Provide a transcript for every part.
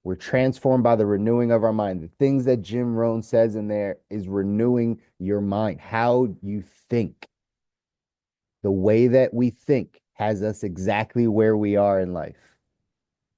We're transformed by the renewing of our mind. The things that Jim Rohn says in there is renewing your mind, how you think. The way that we think has us exactly where we are in life.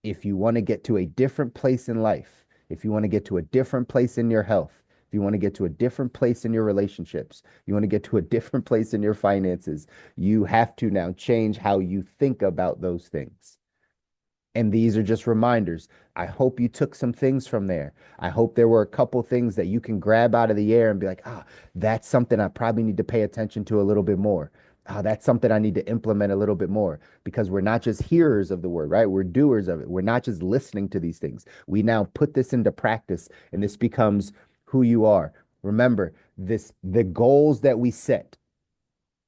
If you want to get to a different place in life, if you want to get to a different place in your health, if you want to get to a different place in your relationships, you want to get to a different place in your finances, you have to now change how you think about those things. And these are just reminders. I hope you took some things from there. I hope there were a couple things that you can grab out of the air and be like, that's something I probably need to pay attention to a little bit more. That's something I need to implement a little bit more because we're not just hearers of the word, right? We're doers of it. We're not just listening to these things. We now put this into practice and this becomes who you are. Remember, the goals that we set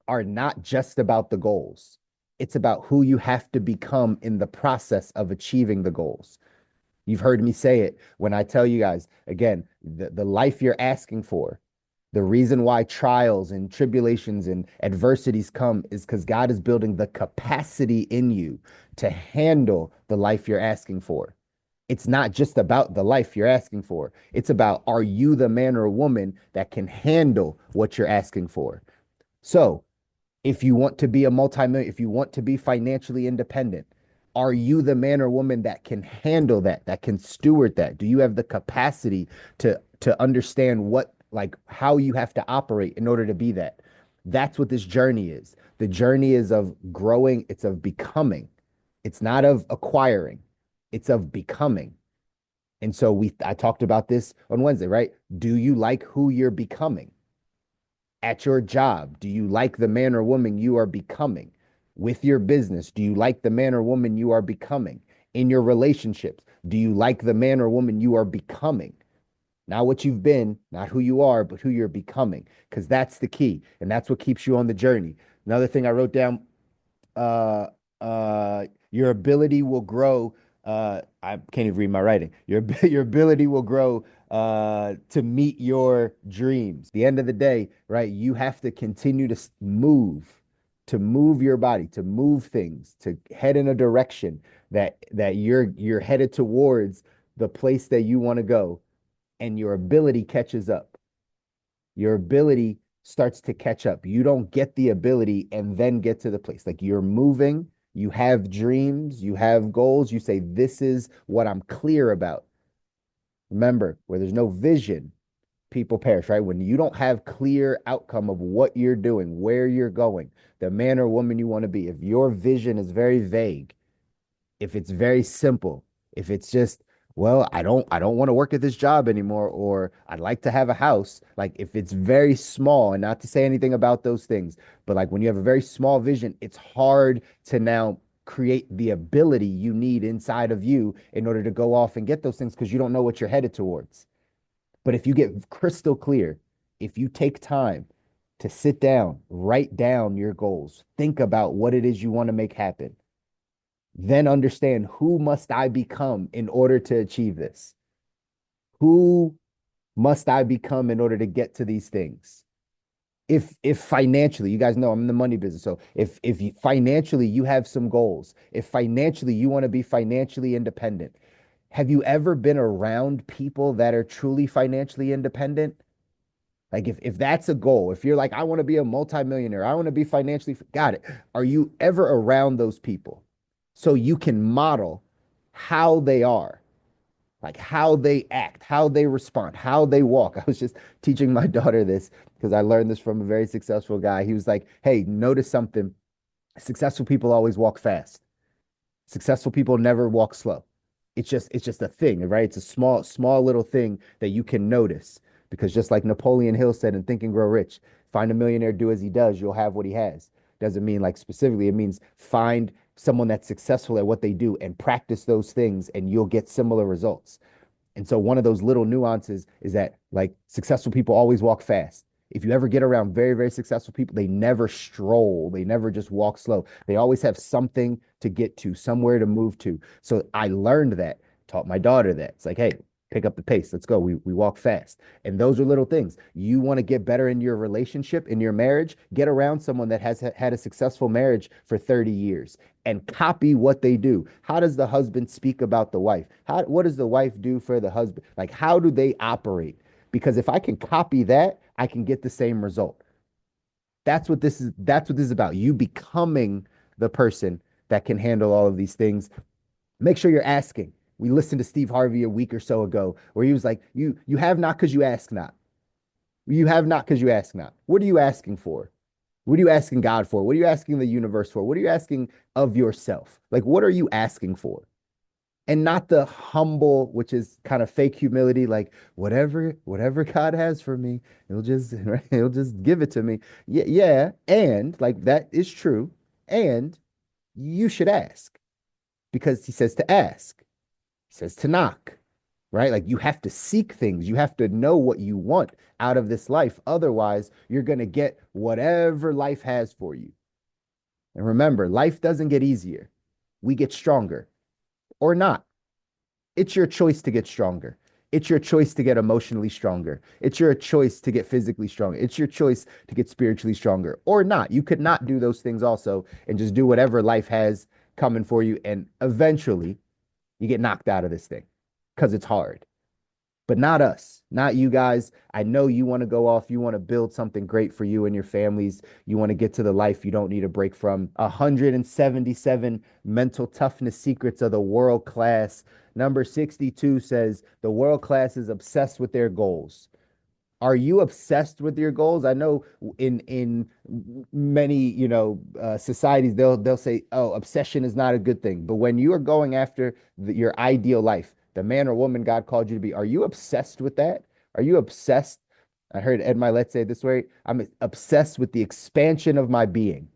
are not just about the goals. It's about who you have to become in the process of achieving the goals. You've heard me say it when I tell you guys, again, the life you're asking for, the reason why trials and tribulations and adversities come is because God is building the capacity in you to handle the life you're asking for. It's not just about the life you're asking for. It's about, are you the man or woman that can handle what you're asking for? So if you want to be a multimillionaire, if you want to be financially independent, are you the man or woman that can handle that, that can steward that? Do you have the capacity to understand what, like how you have to operate in order to be that? That's what this journey is. The journey is of growing, it's of becoming. It's not of acquiring, it's of becoming. And so I talked about this on Wednesday, right? Do you like who you're becoming? At your job, do you like the man or woman you are becoming? With your business, do you like the man or woman you are becoming? In your relationships, do you like the man or woman you are becoming? Not what you've been, not who you are, but who you're becoming, because that's the key. And that's what keeps you on the journey. Another thing I wrote down, your ability will grow. I can't even read my writing. Your ability will grow to meet your dreams. The end of the day, right? You have to continue to move your body, to move things, to head in a direction that you're headed towards the place that you want to go, and your ability catches up. Your ability starts to catch up. You don't get the ability and then get to the place. Like you're moving, you have dreams, you have goals. You say, this is what I'm clear about. Remember, where there's no vision, people perish, right? When you don't have clear outcome of what you're doing, where you're going, the man or woman you want to be, if your vision is very vague, if it's very simple, if it's just, well, I don't want to work at this job anymore, or I'd like to have a house. Like if it's very small, and not to say anything about those things, but like when you have a very small vision, it's hard to now create the ability you need inside of you in order to go off and get those things because you don't know what you're headed towards. But if you get crystal clear, if you take time to sit down, write down your goals, think about what it is you want to make happen, then understand, who must I become in order to achieve this? Who must I become in order to get to these things? If financially, you guys know I'm in the money business. So if you, financially you have some goals, if financially you want to be financially independent, have you ever been around people that are truly financially independent? Like if that's a goal, if you're like, I want to be a multimillionaire, I want to be financially, got it. Are you ever around those people so you can model how they are, like how they act, how they respond, how they walk? I was just teaching my daughter this because I learned this from a very successful guy. He was like, hey, notice something. Successful people always walk fast. Successful people never walk slow. It's just a thing, right? It's a small little thing that you can notice because just like Napoleon Hill said in Think and Grow Rich, find a millionaire, do as he does, you'll have what he has. Doesn't mean like specifically, it means find someone that's successful at what they do and practice those things and you'll get similar results. And so one of those little nuances is that like successful people always walk fast. If you ever get around very, very successful people, they never stroll. They never just walk slow. They always have something to get to, somewhere to move to. So I learned that, taught my daughter that. It's like, hey, Pick up the pace. Let's go. We walk fast. And those are little things. You want to get better in your relationship, in your marriage, get around someone that has had a successful marriage for 30 years and copy what they do. How does the husband speak about the wife? What does the wife do for the husband? Like, how do they operate? Because if I can copy that, I can get the same result. That's what this is about. You becoming the person that can handle all of these things. Make sure you're asking. We listened to Steve Harvey a week or so ago where he was like, you have not because you ask not. You have not because you ask not. What are you asking for? What are you asking God for? What are you asking the universe for? What are you asking of yourself? Like, what are you asking for? And not the humble, which is kind of fake humility, like whatever God has for me, he'll just right, he'll just give it to me. Yeah, yeah. And like that is true. And you should ask because he says to ask. He says to knock, right? Like you have to seek things. You have to know what you want out of this life. Otherwise, you're going to get whatever life has for you. And remember, life doesn't get easier. We get stronger or not. It's your choice to get stronger. It's your choice to get emotionally stronger. It's your choice to get physically stronger. It's your choice to get spiritually stronger or not. You could not do those things also and just do whatever life has coming for you. And eventually, you get knocked out of this thing because it's hard. But not us, not you guys. I know you want to go off. You want to build something great for you and your families. You want to get to the life you don't need a break from. 177 mental toughness secrets of the world class. Number 62 says the world class is obsessed with their goals. Are you obsessed with your goals? I know in many, societies they'll say, "Oh, obsession is not a good thing." But when you are going after your ideal life, the man or woman God called you to be, are you obsessed with that? Are you obsessed? I heard Ed Milet say it this way, I'm obsessed with the expansion of my being.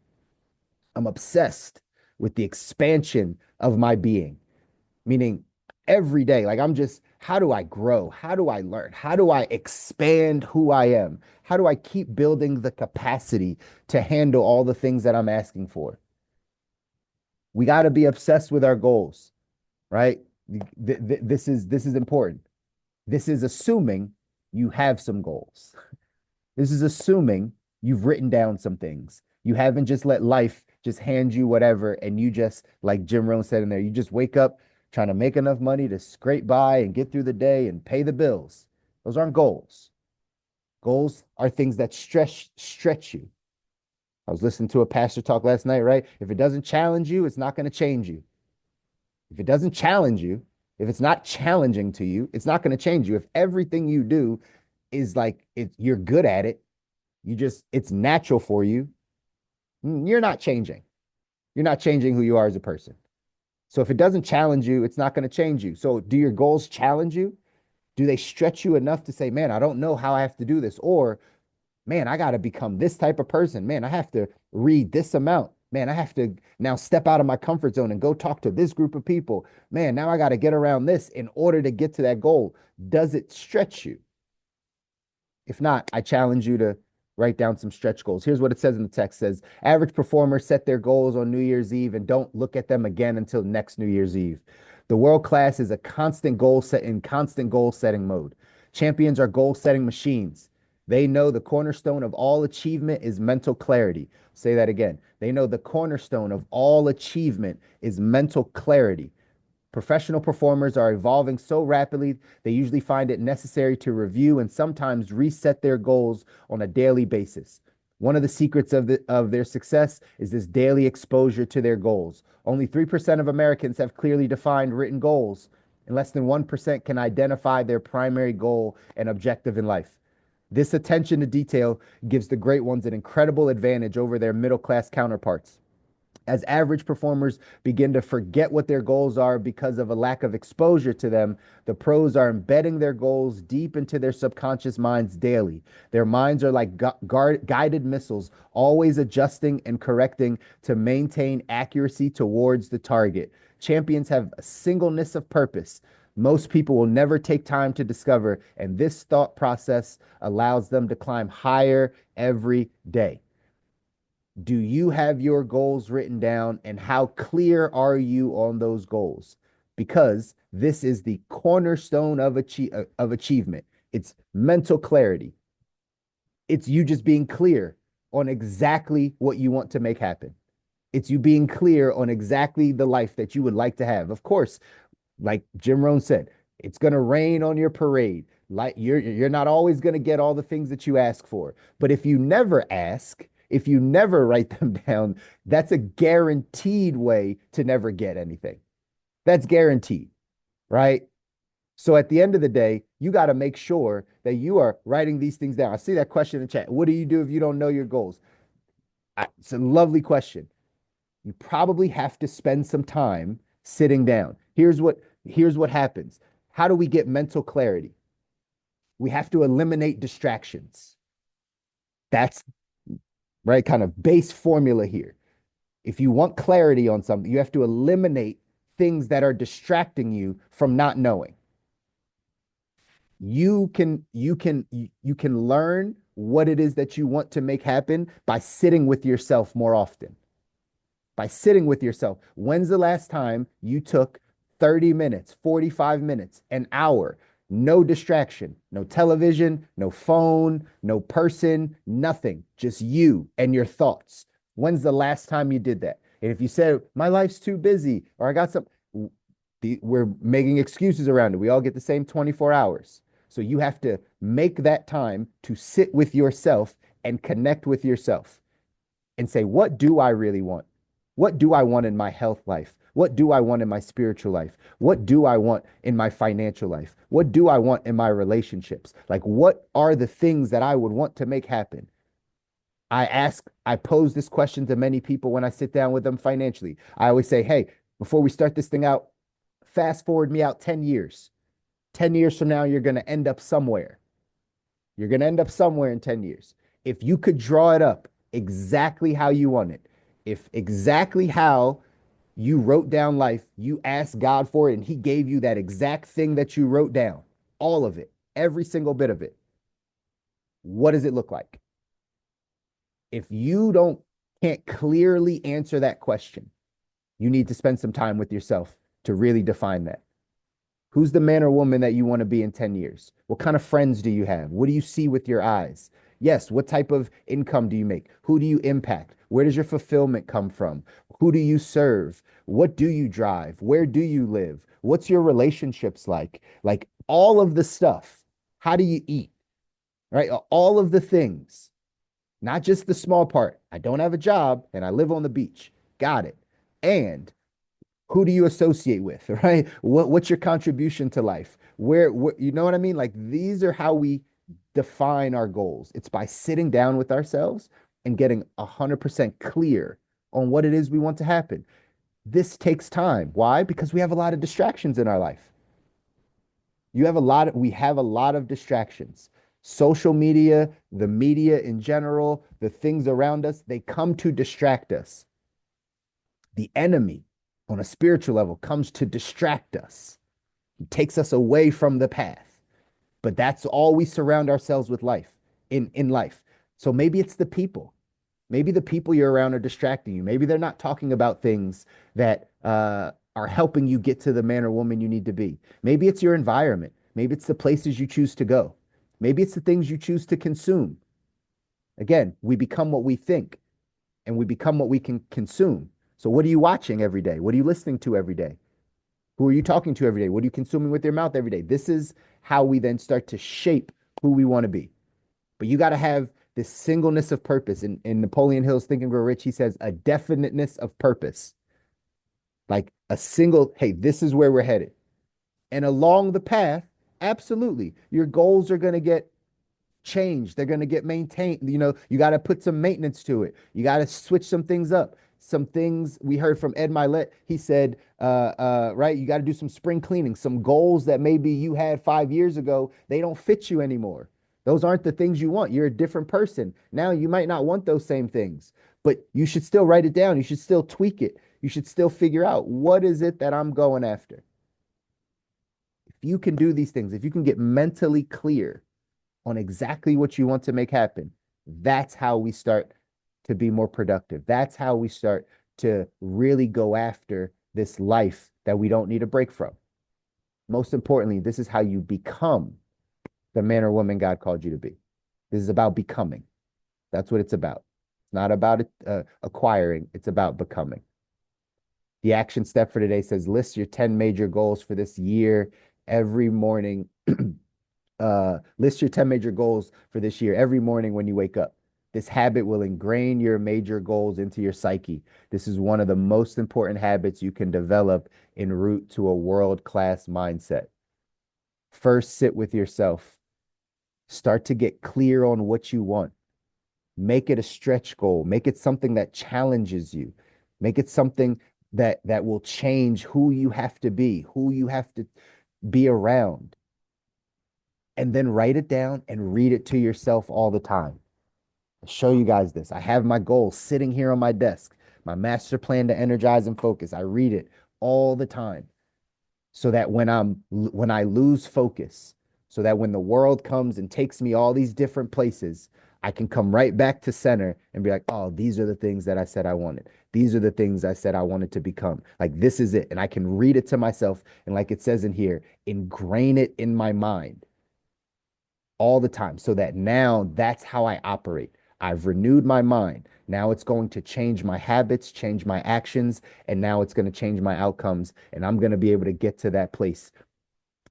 I'm obsessed with the expansion of my being, meaning every day, like I'm just, how do I grow? How do I learn? How do I expand who I am? How do I keep building the capacity to handle all the things that I'm asking for? We got to be obsessed with our goals, right? This is important. This is assuming you have some goals. This is assuming you've written down some things. You haven't just let life just hand you whatever, and you just, like Jim Rohn said in there, you just wake up trying to make enough money to scrape by and get through the day and pay the bills. Those aren't goals. Goals are things that stretch you. I was listening to a pastor talk last night, right? If it doesn't challenge you, it's not going to change you. If it doesn't challenge you, if it's not challenging to you, it's not going to change you. If everything you do is like you're good at it, it's natural for you, you're not changing. You're not changing who you are as a person. So if it doesn't challenge you, it's not going to change you. So do your goals challenge you? Do they stretch you enough to say, man, I don't know how I have to do this? Or, man, I got to become this type of person. Man, I have to read this amount. Man, I have to now step out of my comfort zone and go talk to this group of people. Man, now I got to get around this in order to get to that goal. Does it stretch you? If not, I challenge you to write down some stretch goals. Here's what it says in the text. It says, average performers set their goals on New Year's Eve and don't look at them again until next New Year's Eve. The world class is a constant goal set in constant goal setting mode. Champions are goal setting machines. They know the cornerstone of all achievement is mental clarity. Say that again. They know the cornerstone of all achievement is mental clarity. Professional performers are evolving so rapidly, they usually find it necessary to review and sometimes reset their goals on a daily basis. One of the secrets of their success is this daily exposure to their goals. Only 3% of Americans have clearly defined written goals, and less than 1% can identify their primary goal and objective in life. This attention to detail gives the great ones an incredible advantage over their middle class counterparts. As average performers begin to forget what their goals are because of a lack of exposure to them, the pros are embedding their goals deep into their subconscious minds daily. Their minds are like guided missiles, always adjusting and correcting to maintain accuracy towards the target. Champions have a singleness of purpose. Most people will never take time to discover, and this thought process allows them to climb higher every day. Do you have your goals written down and how clear are you on those goals? Because This is the cornerstone of achievement. It's mental clarity. It's you just being clear on exactly what you want to make happen. It's you being clear on exactly the life that you would like to have. Of course, like Jim Rohn said, it's going to rain on your parade. Like you're not always going to get all the things that you ask for. But if you never ask, if you never write them down, that's a guaranteed way to never get anything. That's guaranteed, right? So at the end of the day, you got to make sure that you are writing these things down. I see that question in the chat. What do you do if you don't know your goals? It's a lovely question. You probably have to spend some time sitting down. Here's what happens. How do we get mental clarity? We have to eliminate distractions. That's right, kind of base formula here. If you want clarity on something, you have to eliminate things that are distracting you from not knowing. You can learn what it is that you want to make happen by sitting with yourself more often. By sitting with yourself. When's the last time you took 30 minutes, 45 minutes, an hour, no distraction, no television, no phone, no person, nothing, just you and your thoughts? When's the last time you did that? And if you said, my life's too busy, or I got some, we're making excuses around it. We all get the same 24 hours. So you have to make that time to sit with yourself and connect with yourself and say, what do I really want? What do I want in my health life? What do I want in my spiritual life? What do I want in my financial life? What do I want in my relationships? Like, what are the things that I would want to make happen? I pose this question to many people when I sit down with them financially. I always say, hey, before we start this thing out, fast forward me out 10 years. 10 years from now, you're going to end up somewhere. You're going to end up somewhere in 10 years. If you could draw it up exactly how you want it, if exactly how you wrote down life, you asked God for it, and He gave you that exact thing that you wrote down, all of it, every single bit of it, what does it look like? If you can't clearly answer that question, you need to spend some time with yourself to really define that. Who's the man or woman that you want to be in 10 years? What kind of friends do you have? What do you see with your eyes? Yes, what type of income do you make? Who do you impact? Where does your fulfillment come from? Who do you serve? What do you drive? Where do you live? What's your relationships like? Like all of the stuff. How do you eat? Right? All of the things, not just the small part. I don't have a job and I live on the beach. Got it. And who do you associate with, right? What's your contribution to life? Where you know what I mean? Like these are how we define our goals. It's by sitting down with ourselves and getting 100% clear on what it is we want to happen. This takes time. Why? Because we have a lot of distractions in our life. We have a lot of distractions. Social media, the media in general, the things around us, they come to distract us. The enemy on a spiritual level comes to distract us. He takes us away from the path. But that's all we surround ourselves with in life. So maybe it's the people. Maybe the people you're around are distracting you. Maybe they're not talking about things that are helping you get to the man or woman you need to be. Maybe it's your environment. Maybe it's the places you choose to go. Maybe it's the things you choose to consume. Again, we become what we think and we become what we can consume. So what are you watching every day? What are you listening to every day? Who are you talking to every day? What are you consuming with your mouth every day? This is how we then start to shape who we want to be. But you got to have this singleness of purpose. In Napoleon Hill's Think and Grow Rich, he says a definiteness of purpose. Like a single, hey, this is where we're headed. And along the path, absolutely, your goals are going to get changed. They're going to get maintained. You got to put some maintenance to it. You got to switch some things up. Some things we heard from Ed Milet. He said, right, you got to do some spring cleaning. Some goals that maybe you had 5 years ago, they don't fit you anymore. Those aren't the things you want. You're a different person. Now you might not want those same things, but you should still write it down. You should still tweak it. You should still figure out what is it that I'm going after. If you can do these things, if you can get mentally clear on exactly what you want to make happen, that's how we start to be more productive. That's how we start to really go after this life that we don't need a break from. Most importantly, this is how you become the man or woman God called you to be. This is about becoming. That's what it's about. It's not about acquiring, it's about becoming. The action step for today says list your 10 major goals for this year every morning. List your 10 major goals for this year every morning when you wake up. This habit will ingrain your major goals into your psyche. This is one of the most important habits you can develop en route to a world-class mindset. First, sit with yourself. Start to get clear on what you want. Make it a stretch goal. Make it something that challenges you. Make it something that will change who you have to be, who you have to be around. And then write it down and read it to yourself all the time. I'll show you guys this. I have my goals sitting here on my desk, my master plan to energize and focus. I read it all the time so that when I lose focus, so that when the world comes and takes me all these different places, I can come right back to center and be like, oh, these are the things that I said I wanted. These are the things I said I wanted to become. Like, this is it. And I can read it to myself. And like it says in here, ingrain it in my mind all the time so that now that's how I operate. I've renewed my mind. Now it's going to change my habits, change my actions, and now it's going to change my outcomes. And I'm going to be able to get to that place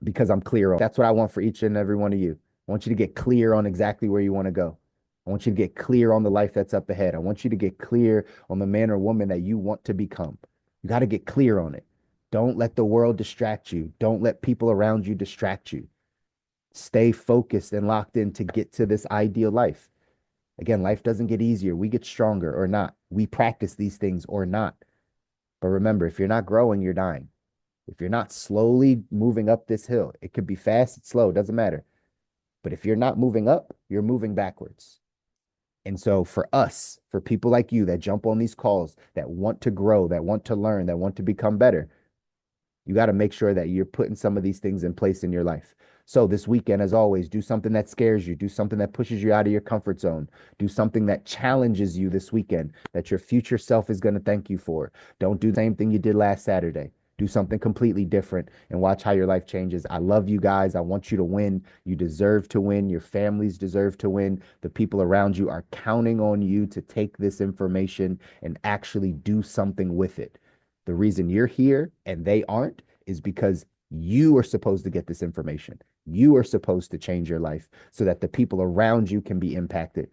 because I'm clear on. That's what I want for each and every one of you. I want you to get clear on exactly where you want to go. I want you to get clear on the life that's up ahead. I want you to get clear on the man or woman that you want to become. You got to get clear on it. Don't let the world distract you. Don't let people around you distract you. Stay focused and locked in to get to this ideal life. Again, life doesn't get easier. We get stronger or not. We practice these things or not. But remember, if you're not growing, you're dying. If you're not slowly moving up this hill, it could be fast, it's slow, doesn't matter. But if you're not moving up, you're moving backwards. And so for us, for people like you that jump on these calls, that want to grow, that want to learn, that want to become better, you got to make sure that you're putting some of these things in place in your life. So this weekend, as always, do something that scares you, do something that pushes you out of your comfort zone, do something that challenges you this weekend that your future self is going to thank you for. Don't do the same thing you did last Saturday. Do something completely different and watch how your life changes. I love you guys. I want you to win. You deserve to win. Your families deserve to win. The people around you are counting on you to take this information and actually do something with it. The reason you're here and they aren't is because you are supposed to get this information. You are supposed to change your life so that the people around you can be impacted.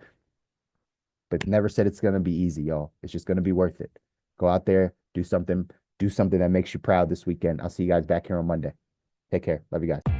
But never said it's going to be easy, y'all. It's just going to be worth it. Go out there, do something that makes you proud this weekend. I'll see you guys back here on Monday. Take care. Love you guys.